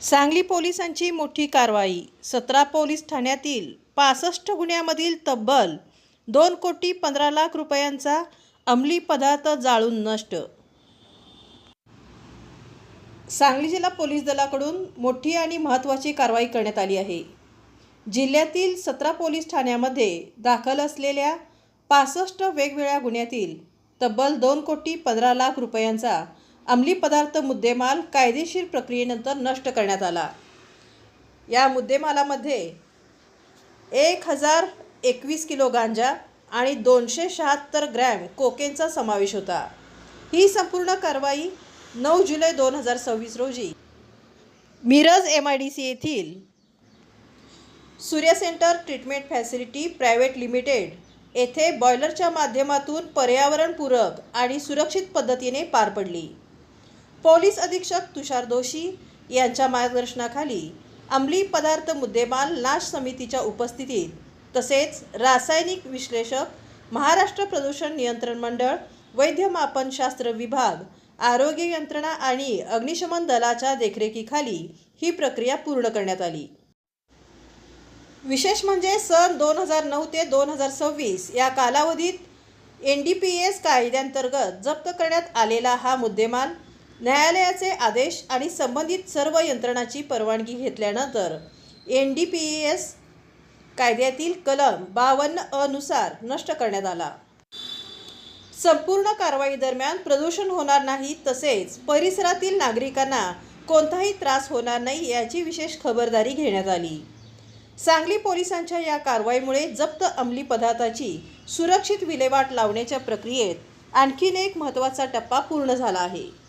सांगली पोलिसांची मोठी कारवाई। 17 पोलीस ठाण्यातील 65 गुन्ह्यामधील तब्बल 2,15,00,000 रुपयांचा अंमली पदार्थ जाळून नष्ट। सांगली जिल्हा पोलीस दलाकडून मोठी आणि महत्त्वाची कारवाई करण्यात आली आहे। जिल्ह्यातील 17 पोलीस ठाण्यामध्ये दाखल असलेल्या 65 वेगवेगळ्या गुन्ह्यातील तब्बल 2,15,00,000 रुपयांचा अंमली पदार्थ मुद्देमाल कायदेशीर प्रक्रियेनंतर नष्ट करण्यात आला। या मुद्देमालामध्ये 1,021 किलो गांजा आणि 276 ग्रॅम कोकेनचा समावेश होता। ही संपूर्ण कारवाई 9 जुलै 2026 रोजी मिरज MIDC येथील सूर्य centre treatment facility private limited येथे बॉयलरच्या माध्यमातून पर्यावरणपूरक आणि सुरक्षित पद्धतीने पार पडली। पोलीस अधीक्षक तुषार दोशी यांच्या मार्गदर्शनाखाली अंमली पदार्थ मुद्देमाल नाश समितीच्या उपस्थितीत तसेच रासायनिक विश्लेषक, महाराष्ट्र प्रदूषण नियंत्रण मंडळ, वैद्यमापनशास्त्र विभाग, आरोग्य यंत्रणा आणि अग्निशमन दलाच्या देखरेखीखाली ही प्रक्रिया पूर्ण करण्यात आली। विशेष म्हणजे सन 2009 ते 2026 या कालावधीत NDPS कायद्यांतर्गत जप्त करण्यात आलेला हा मुद्देमाल न्यायालयाचे आदेश आणि संबंधित सर्व यंत्रणांची परवानगी घेतल्यानंतर NDPS कायद्यातील कलम 52A नुसार नष्ट करण्यात आला। संपूर्ण कारवाई दरम्यान प्रदूषण होणार नाही तसेच परिसरातील नागरिकांना कोणताही त्रास होणार नाही याची विशेष खबरदारी घेण्यात आली। सांगली पोलिसांच्या या कारवाईमुळे जप्त अंमली पदार्थाची सुरक्षित विल्हेवाट लावण्याच्या प्रक्रियेत आणखीन एक महत्त्वाचा टप्पा पूर्ण झाला आहे।